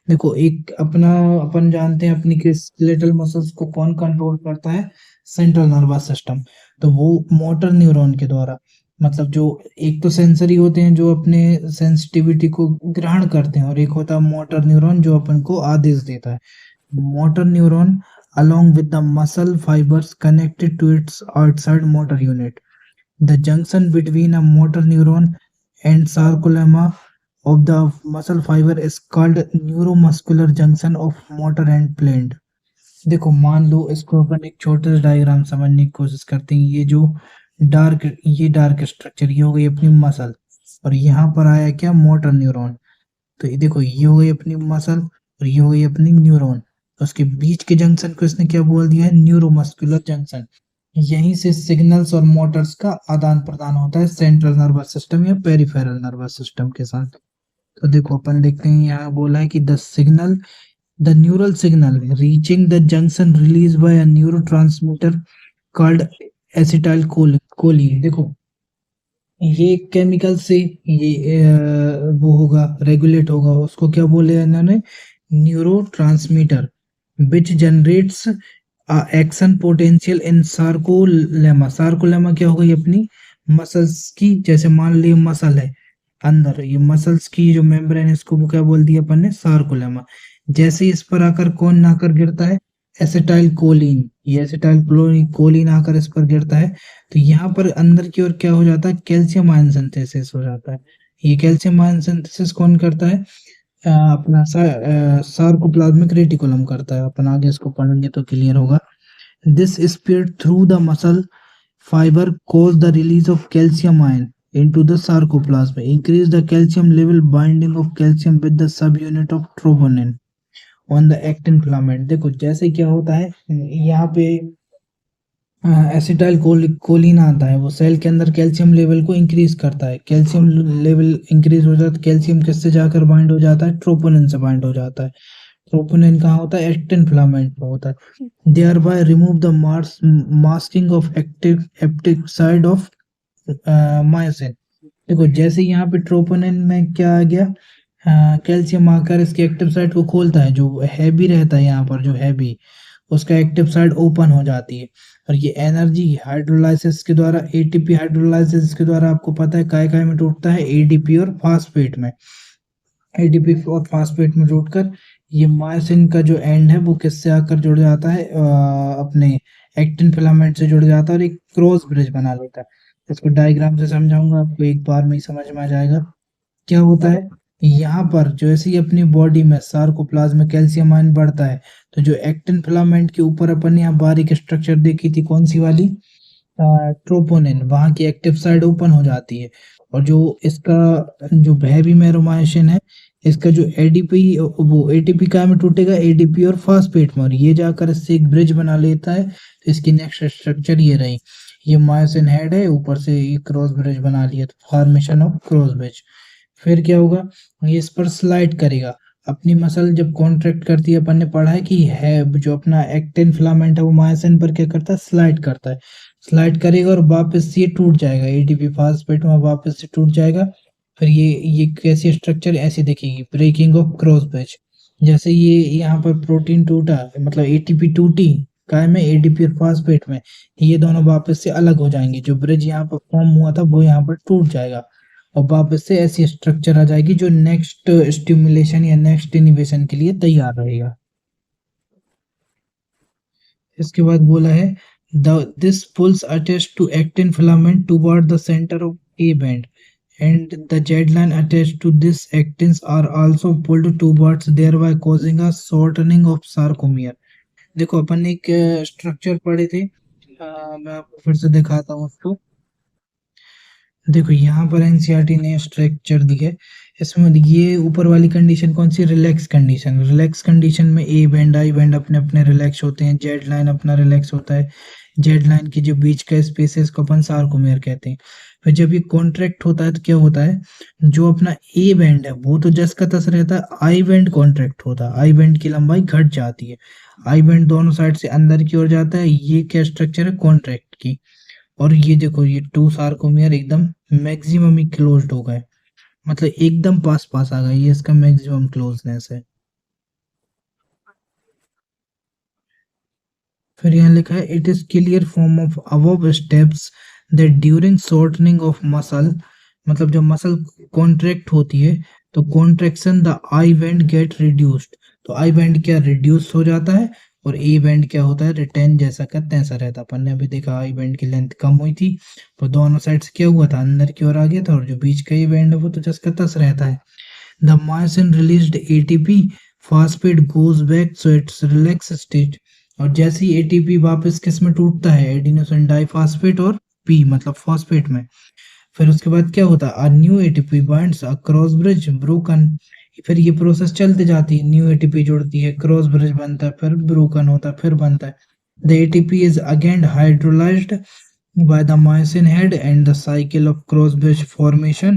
देखो एक अपना, अपन जानते हैं अपनी स्केलेटल मसल्स को कौन कंट्रोल करता है, सेंट्रल नर्वस सिस्टम। तो वो मोटर न्यूरॉन के द्वारा, मतलब जो एक तो सेंसरी होते हैं जो अपने सेंसिटिविटी को ग्रहण करते हैं, और एक होता है मोटर न्यूरॉन जो अपन को आदेश देता है। Motor neuron along with the muscle fibers connected to its outside motor unit. The junction between a motor neuron and sarcolemma of the muscle fiber is called neuromuscular junction of motor and plane. देखो मान लो इसको अपन एक छोटा सा डायग्राम समझने की कोशिश करते हैं। ये डार्क स्ट्रक्चर ये हो गई अपनी मसल, और यहाँ पर आया क्या, मोटर न्यूरॉन। तो ये देखो ये हो गई अपनी मसल और ये हो गई अपनी न्यूरॉन। तो उसके बीच के जंक्शन को इसने क्या बोल दिया है, न्यूरोमस्कुलर जंक्शन। यहीं से सिग्नल्स और मोटर्स का आदान प्रदान होता है सेंट्रल नर्वस सिस्टम या पेरिफेरल नर्वस सिस्टम के साथ। तो देखो अपन देखते हैं यहाँ बोला है कि the neural signal reaching the junction release by a neurotransmitter called acetyl choline. देखो ये केमिकल से ये वो होगा, रेगुलेट होगा, उसको क्या बोले इन्होंने, neuro transmitter which generates action potential in sarcolemma. Sarcolemma क्या हो गई अपनी मसल्स की, जैसे मान ली मसल है अंदर, ये मसल्स की जो मेम्ब्रेन है इसको वो क्या बोल दिया अपन ने, सार्कोलेमा। जैसे ही इस पर आकर कौन आकर गिरता है, एसिटाइल कोलिन। ये एसिटाइल कोलिन आकर इस पर गिरता है, तो यहाँ पर अंदर की ओर क्या हो जाता है, कैल्शियम आयन सिंथेसिस हो जाता है। ये कैल्शियम आयन सिंथेसिस कौन करता है, अपना सार्कोप्लाज्मिक रेटिकुलम करता है। अपन आगे इसको पढ़ेंगे तो क्लियर होगा। This speed through the muscle fibre cause the release of calcium ion into the sarcoplasm, increase the calcium level, binding of calcium with the subunit of troponin on the actin filament। देखो जैसे क्या होता है यहाँ पे एसिटाइल कोलिन आता है, वो सेल के अंदर कैल्शियम लेवल को इंक्रीज करता है। कैल्शियम लेवल इंक्रीज हो जाता है, कैल्शियम किससे जाकर बाइंड हो जाता है, ट्रोपोनिन से बाइंड हो जाता है। ट्रोपोनिन कहाँ होता है, एक्टिन फिलामेंट में होता है। Thereby remove the masking of active side of myosin. देखो जैसे यहाँ पे ट्रोपोनिन में क्या आ गया, कैल्शियम आकर इसके एक्टिव साइड को खोलता है, जो हैवी रहता है यहाँ पर, जो हैवी उसका एक्टिव साइड ओपन हो जाती है। और ये एनर्जी हाइड्रोलाइसिस के द्वारा, एटीपी हाइड्रोलाइसिस के द्वारा आपको पता है काय काय में टूटता है, एडीपी और फास्फेट में। एडीपी और फास्फेट में टूटकर ये मायोसिन का जो एंड है वो किससे आकर जुड़ जाता है, अपने एक्टिन फिलामेंट से जुड़ जाता है और एक क्रॉस ब्रिज बना लेता है। इसको डायग्राम से समझाऊंगा आपको, एक बार में ही समझ में आ जाएगा। क्या होता है यहाँ पर, जैसे ही अपनी बॉडी में सार्कोप्लाज्म में कैल्शियम आयन बढ़ता है, तो जो एक्टिन फिलामेंट के ऊपर अपन ने यहाँ बारीक स्ट्रक्चर देखी थी, कौन सी वाली, ट्रोपोनिन, वहां की एक्टिव साइड ओपन हो जाती है। और जो इसका जो हैवी मेरोमायोसिन है, इसका जो एडीपी, वो एटीपी का में टूटेगा, एडीपी और फास्फेट में, और ये जाकर इससे एक ब्रिज बना लेता है। तो इसकी नेक्स्ट स्ट्रक्चर ये रही, ये मायोसिन हेड है, ऊपर से एक क्रॉस ब्रिज बना लिया, तो फॉर्मेशन ऑफ क्रॉस ब्रिज। फिर क्या होगा, ये इस पर स्लाइड करेगा। अपनी मसल जब कॉन्ट्रैक्ट करती है, अपन ने पढ़ा है कि है जो अपना एक्टिन फिलामेंट है वो मायोसिन पर क्या करता है, स्लाइड करता है। स्लाइड करेगा और वापस ये टूट जाएगा, एटीपी फास्फेट में वापस से टूट जाएगा। फिर ये कैसी स्ट्रक्चर ऐसी दिखेगी, ब्रेकिंग ऑफ क्रॉस ब्रिज। जैसे ये यहाँ पर प्रोटीन टूटा, मतलब एटीपी टूटी काय में, एडीपी और फास्फेट में, ये दोनों वापस से अलग हो जाएंगे। जो ब्रिज यहाँ पर फॉर्म हुआ था वो यहाँ पर टूट जाएगा, और वापस से ऐसी स्ट्रक्चर आ जाएगी जो नेक्स्ट स्टिमुलेशन या नेक्स्ट इनिवेशन के लिए तैयार रहेगा। इसके बाद बोला है this pulls attach to actin filament toward the centre of A band and the jet line attached to this actins are also pulled towards thereby causing a shortening of sarcomere। देखो अपन एक स्ट्रक्चर पढ़े थे, मैं आपको फिर से दिखाता हूँ उसको। देखो यहाँ पर एनसीईआरटी ने स्ट्रक्चर दी है। इसमें ये ऊपर वाली कंडीशन कौन सी, रिलैक्स कंडीशन। रिलैक्स कंडीशन में ए बैंड आई बैंड अपने अपने रिलैक्स होते हैं, जेड लाइन अपना रिलैक्स होता है। जेड लाइन की जो बीच का स्पेस है इसको अपन सार्कोमेयर कहते हैं। फिर जब ये कॉन्ट्रैक्ट होता है तो क्या होता है, जो अपना ए बैंड है वो तो जस का तस रहता है, आई बैंड कॉन्ट्रैक्ट होता है, आई बैंड की लंबाई घट जाती है। आई बैंड दोनों साइड से अंदर की ओर जाता है, ये क्या स्ट्रक्चर है कॉन्ट्रैक्ट की। और ये देखो ये टू सार्कोमियर एकदम मैक्सिमम ही क्लोज्ड हो गए, मतलब एकदम पास पास आ गए, ये इसका मैक्सिमम क्लोजनेस है। फिर यहाँ लिखा है it is clear form of above steps that during shortening of muscle, मतलब जब मसल कॉन्ट्रैक्ट होती है तो contraction the I band gate reduced, तो आई बैंड क्या रिड्यूस हो जाता है, और ए बैंड क्या होता है रिटेन जैसा का तैसा रहता है। अपन ने अभी देखा आई बैंड की लेंथ कम हुई थी तो दोनों साइड से क्या हुआ था, अंदर की ओर आ गया था, और जो बीच का ये बैंड है वो तो जस का तस रहता है। The myosin released ATP phosphate goes back so it's relax state, और जैसे ही एटीपी वापस किस में टूटता है, एडिनोसिन डाइफॉस्फेट और पी मतलब फॉस्फेट में, फिर उसके बाद क्या होता है, a new ATP binds a cross bridge broken. फिर ये प्रोसेस चलते जाती है, न्यू एटीपी जुड़ती है, क्रॉस ब्रिज बनता है, फिर ब्रोकन होता है, फिर बनता है। The ATP is again hydrolysed by the myosin head and the cycle of cross bridge formation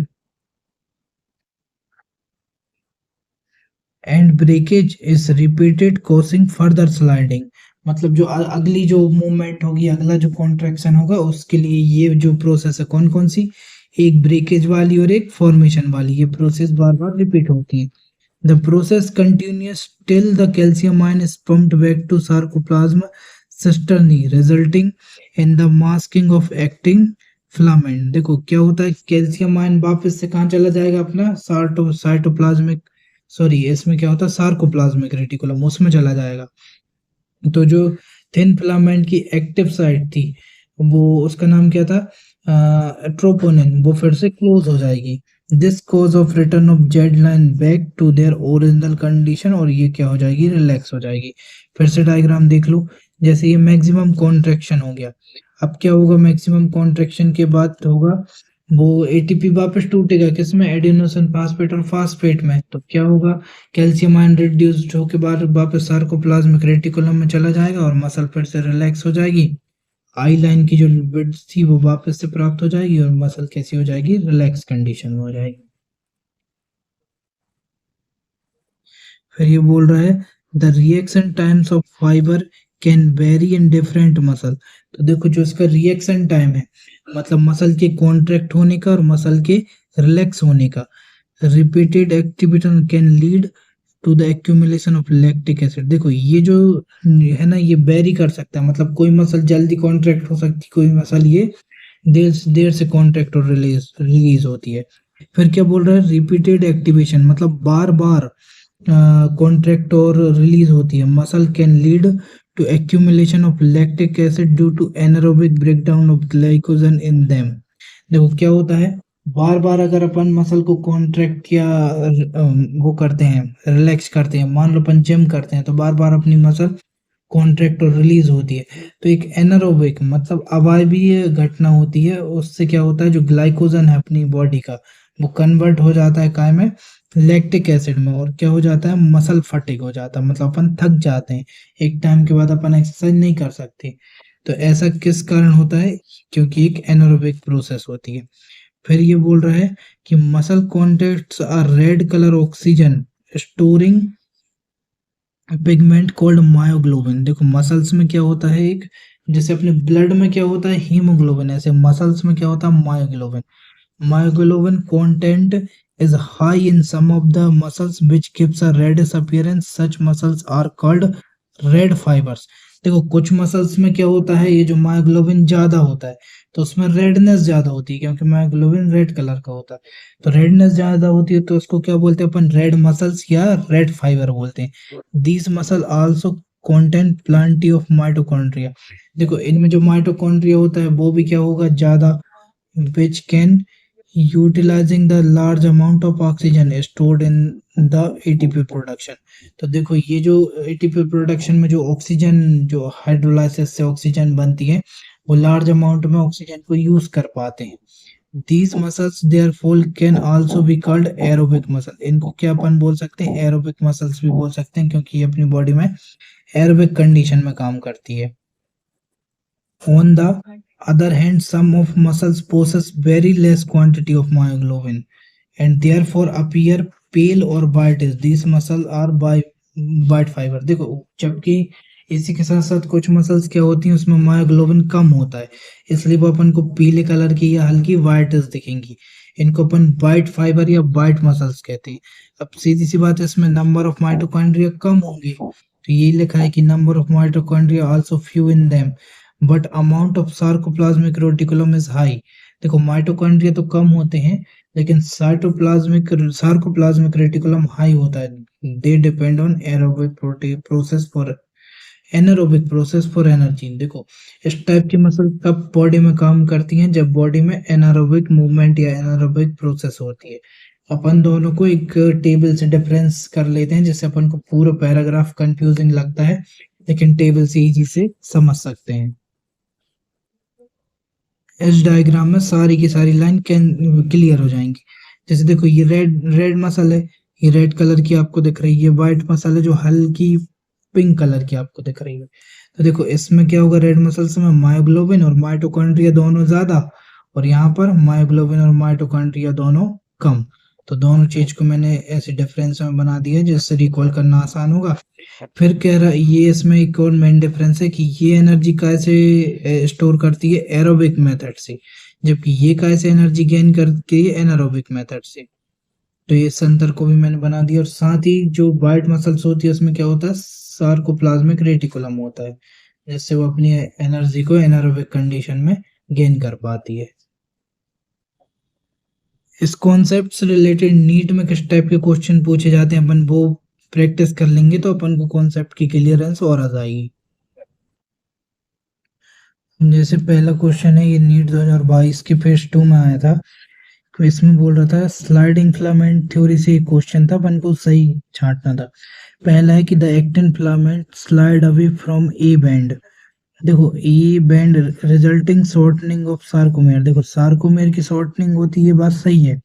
and breakage is repeated causing further sliding। मतलब जो अगली जो मूवमेंट होगी, अगला जो कॉन्ट्रैक्शन होगा उसके लिए ये जो प्रोसेस है कौन कौन सी, एक ब्रेकेज वाली और एक फॉर्मेशन वाली, ये प्रोसेस बार बार रिपीट होती है। The process continues till the calcium ion is pumped back to sarcoplasm cisternae resulting in the masking of acting filament. देखो क्या होता है, कैल्शियम आयन वापस से कहाँ चला जाएगा, अपना साइटोप्लाज्मिक, सॉरी इसमें क्या होता है सार्कोप्लाज्मिक रेटिकुलम, उसमें चला जाएगा। तो जो थिन फिलामेंट की एक्टिव साइट थी वो उसका नाम क्या था, ट्रोपोनिन, वो फिर से क्लोज हो जाएगी। This cause of return of Z line back to their original condition, और ये क्या हो जाएगी, रिलैक्स हो जाएगी। फिर से डायग्राम देख लो, जैसे ये मैक्सिमम कॉन्ट्रैक्शन हो गया, अब क्या होगा, मैक्सिमम कॉन्ट्रैक्शन के बाद होगा वो एटीपी वापस टूटेगा किसमें, एडिनोसिन फास्फेट और फास्फेट में, तो क्या होगा, कैल्शियम आयन रिड्यूस्ड होके बाद वापस सार्कोप्लाज्मिक रेटिकुलम में चला जाएगा और मसल फिर से रिलैक्स हो जाएगी। आई लाइन की जो विड्थ थी वो वापस से प्राप्त हो जाएगी और मसल कैसी हो जाएगी, रिलैक्स कंडीशन में हो जाएगी। फिर ये बोल रहा है the reaction times of fibre can very in different muscle. तो देखो जो इसका रिएक्शन टाइम है, मतलब मसल के कॉन्ट्रैक्ट होने का और मसल के रिलैक्स होने का, repeated activity can lead to the accumulation of lactic acid. देखो ये जो है ना ये वेरी कर सकता है, मतलब कोई मसल जल्दी कॉन्ट्रैक्ट हो सकती है, कोई मसल ये देर देर से कॉन्ट्रैक्ट और रिलीज रिलीज होती है। फिर क्या बोल रहा है, रिपीटेड एक्टिवेशन मतलब बार बार कॉन्ट्रैक्ट और रिलीज होती है। Muscle can lead to accumulation of lactic acid due to anaerobic breakdown of glycogen in them. देखो क्या होता है, बार बार अगर अपन मसल को कॉन्ट्रैक्ट या वो करते हैं, रिलैक्स करते हैं, मान लो अपन जिम करते हैं तो बार बार अपनी मसल कॉन्ट्रैक्ट और रिलीज होती है, तो एक एनारोबिक मतलब अवायवीय घटना होती है, उससे क्या होता है जो ग्लाइकोजन है अपनी बॉडी का वो कन्वर्ट हो जाता है काय में, लैक्टिक एसिड में, और क्या हो जाता है मसल फटिग हो जाता है, मतलब अपन थक जाते हैं, एक टाइम के बाद अपन एक्सरसाइज नहीं कर सकते। तो ऐसा किस कारण होता है, क्योंकि एक एनारोबिक प्रोसेस होती है। फिर ये बोल रहा है कि muscle contacts are red colour oxygen storing pigment called myoglobin. देखो मसल्स में क्या होता है, एक जैसे अपने ब्लड में क्या होता है हीमोग्लोबिन, ऐसे मसल्स में क्या होता है myoglobin. Myoglobin content is high in some of the muscles which gives a reddish appearance. Such muscles are called red fibers। देखो कुछ मसल्स में क्या होता है, ये जो मायोग्लोबिन ज्यादा होता है तो उसमें रेडनेस ज्यादा होती है, क्योंकि मायोग्लोबिन रेड कलर का होता है, तो रेडनेस ज्यादा होती है तो उसको क्या बोलते हैं अपन, रेड मसल्स या रेड फाइबर बोलते हैं। These muscle also contain plenty of mitochondria। देखो इनमें जो माइटोकॉन्ड्रिया होता है वो भी क्या होगा ज्यादा, which can utilizing the large amount of oxygen stored in the ATP production। तो देखो ये जो ATP प्रोडक्शन में जो ऑक्सीजन, जो हाइड्रोलाइसिस से ऑक्सीजन बनती है वो लार्ज अमाउंट में ऑक्सीजन को यूज कर पाते हैं। These muscles therefore can also be called aerobic muscle. इनको क्या अपन बोल सकते हैं, aerobic muscles भी बोल सकते हैं, क्योंकि ये अपनी बॉडी में aerobic कंडीशन में काम करती है। On the other hand, some of muscles possess very less quantity of myoglobin and therefore appear pale or whitish. These muscles are by white fiber. देखो, जबकि इसी के साथ साथ कुछ मसल्स क्या होती हैं, उसमें मायोग्लोबिन कम होता है, इसलिए वो अपन को पीले कलर की या हल्की व्हाइटिश दिखेंगी। इनको अपन व्हाइट फाइबर या व्हाइट मसल्स कहते हैं। अब सीधी सी बात है, इसमें नंबर ऑफ माइटोकॉन्ड्रिया कम होंगे, तो ये लिखा है कि number of mitochondria also few in them but amount of sarcoplasmic reticulum is high. देखो, माइटोकॉन्ड्रिया तो कम होते हैं, लेकिन सार्कोप्लाज्मिक रेटिकुलम हाई होता है। They depend on anaerobic process for energy. देखो, इस टाइप की मसल कब बॉडी में काम करती हैं, जब बॉडी में एनारोबिक मूवमेंट या एनारोबिक प्रोसेस होती है। अपन दोनों को एक टेबल से डिफरेंस कर लेते हैं, जिससे अपन को पूरा पैराग्राफ कंफ्यूजिंग लगता है, लेकिन टेबल से इजी से समझ सकते हैं। इस डायग्राम में सारी की सारी लाइन क्लियर हो जाएंगी। जैसे देखो, ये रेड मसल है, ये रेड कलर की आपको दिख रही है। व्हाइट मसल है जो हल्की पिंक कलर की आपको दिख रही है। तो देखो, इसमें क्या होगा, रेड मसल्स में मायोग्लोबिन और माइटोकॉन्ड्रिया दोनों ज्यादा, और यहाँ पर मायोग्लोबिन और माइटोकॉन्ड्रिया दोनों कम। तो दोनों चीज को मैंने ऐसे डिफरेंस में बना दिया जिससे रिकॉल करना आसान होगा। फिर कह रहा ये इसमें एक और मेन डिफरेंस है कि ये एनर्जी कैसे स्टोर करती है, एरोबिक मेथड से, जबकि ये कैसे एनर्जी गेन करती है, एनारोबिक मेथड से। तो ये अंतर को भी मैंने बना दिया। और साथ ही जो व्हाइट मसल्स होती है उसमें क्या होता है, सार्कोप्लाज्मिक रेटिकुलम होता है, जिससे वो अपनी एनर्जी को एनारोबिक कंडीशन में गेन कर पाती है। इस कॉन्सेप्ट से रिलेटेड नीट में किस टाइप के क्वेश्चन पूछे जाते हैं, अपन वो प्रैक्टिस कर लेंगे तो अपन को कॉन्सेप्ट की क्लियरेंस और आ जाएगी। जैसे पहला क्वेश्चन है, ये नीट 2022 के फेज 2 में आया था। तो इसमें बोल रहा था स्लाइडिंग फिलामेंट थ्योरी से एक क्वेश्चन था, अपन को सही छांटना था। पहला है कि the actin filament slide away from A band. देखो, A band resulting shortening of sarcomere. देखो, सार्कोमेयर की शॉर्टनिंग होती है, ये बात सही है,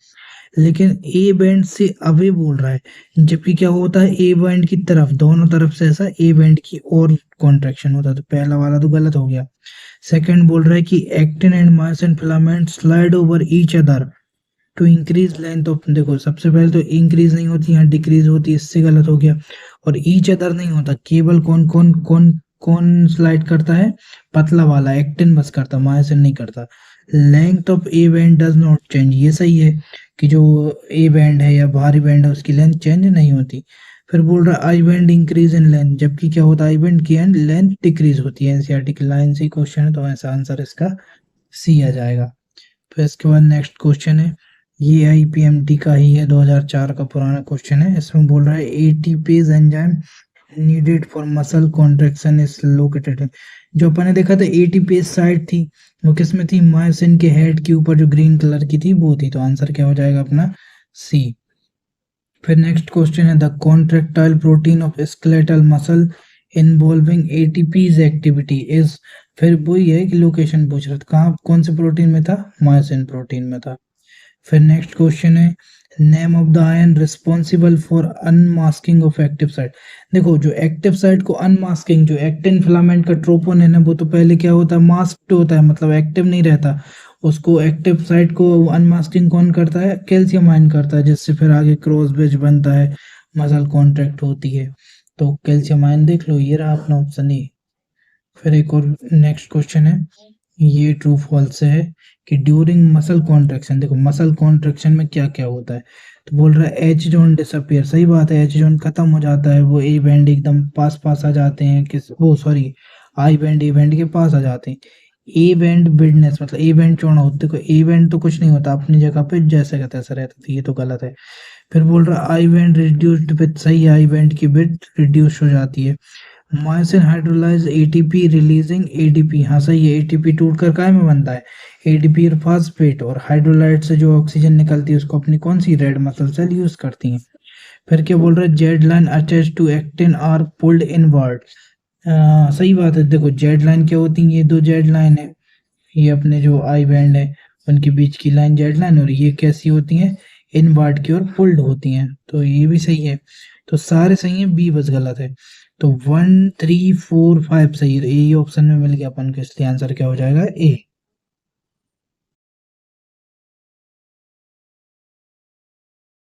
लेकिन ए बैंड से अवे बोल रहा है, जबकि क्या होता है, ए बैंड की तरफ, दोनों तरफ से ऐसा ए बैंड की और कॉन्ट्रैक्शन होता है। तो पहला वाला तो गलत हो गया। सेकंड बोल रहा है कि actin and myosin filament slide over each other to increase length of. देखो, सबसे पहले तो इंक्रीज नहीं होती, यहाँ डिक्रीज होती है, इससे गलत हो गया। और ईच अदर नहीं होता, केवल कौन कौन कौन कौन स्लाइड करता है, पतला वाला एक्टिन बस करता, मायोसिन नहीं करता। Length of A band does not change, ये सही है कि जो ए बैंड है या बाहरी बैंड है उसकी लेंथ चेंज नहीं होती। फिर बोल रहा है I band increase in length, जबकि क्या होता है, आई बैंड की लेंथ डिक्रीज होती है। एनसीईआरटी की लाइन से क्वेश्चन है, तो ऐसा आंसर इसका सी आ जाएगा। फिर इसके बाद नेक्स्ट क्वेश्चन है, ये आईपीएमटी का ही है, 2004 का पुराना क्वेश्चन है। इसमें बोल रहा है ATPase enzyme needed for muscle contraction is located. जो अपन ने देखा था एटीपेज साइट थी, वो किसमें थी, मायोसिन के हेड के ऊपर जो ग्रीन कलर की थी वो थी। तो आंसर क्या हो जाएगा अपना, सी। फिर नेक्स्ट क्वेश्चन है the contractile protein of skeletal muscle involving ATPs activity is. फिर वही है कि लोकेशन पूछ रहा था, कहाँ कौन से प्रोटीन में था, मायोसिन प्रोटीन में था। फिर नेक्स्ट क्वेश्चन है name of the ion responsible for unmasking of active site. देखो, जो एक्टिव साइट को अनमास्किंग, जो एक्टिन फिलामेंट का ट्रोपोनिन है, वो तो पहले क्या होता है, मास्क्ड होता है, मतलब एक्टिव नहीं रहता। उसको एक्टिव साइट को अनमास्किंग कौन करता है, कैल्शियम आयन करता है, जिससे फिर आगे क्रॉस ब्रिज बनता है, मसल कॉन्ट्रैक्ट होती है। तो कैल्शियम आयन देख लो, ये रहा अपना ऑप्शन ए। फिर एक और नेक्स्ट क्वेश्चन है, ये ट्रू फॉल्स है कि ड्यूरिंग मसल कॉन्ट्रैक्शन। देखो, मसल कॉन्ट्रैक्शन में क्या क्या होता है, तो बोल रहा है एच जोन डिसअपियर। सही बात है, एच जोन खत्म हो जाता है, वो ए बैंड एकदम पास पास आ जाते हैं, किस वो sorry I band A band के पास आ जाते हैं। ए बैंड बिडनेस मतलब ए बैंड चौड़ा होता है। देखो, ए बैंड तो कुछ नहीं होता, अपनी जगह पे जैसे का तैसा रहता है, ये तो गलत है। फिर बोल रहा है आई बैंड रिड्यूस्ड विद, सही है, आई बैंड की बिट रिड्यूस हो जाती है। Myosin hydrolyse ATP releasing ADP, हाँ सही है, एटीपी टूटकर काय में बनता है, एडीपी और फास्फेट। और हाइड्रोलाइट से जो ऑक्सीजन निकलती है उसको अपनी कौन सी रेड मसल सेल यूज करती हैं। फिर क्या बोल रहा है Z line attach to actin are pulled inward. सही बात है। देखो, जेड लाइन क्या होती है, ये दो जेड लाइन है, ये अपने जो आई बैंड है उनके बीच की लाइन जेड लाइन, और ये कैसी होती हैं, इनवर्ट की ओर पुल्ड होती हैं, तो ये भी सही है। तो सारे सही हैं, बी बस गलत है। तो 1 3 4 5 सही है, ए ऑप्शन में मिल गया अपन को, इसलिए आंसर क्या हो जाएगा, ए।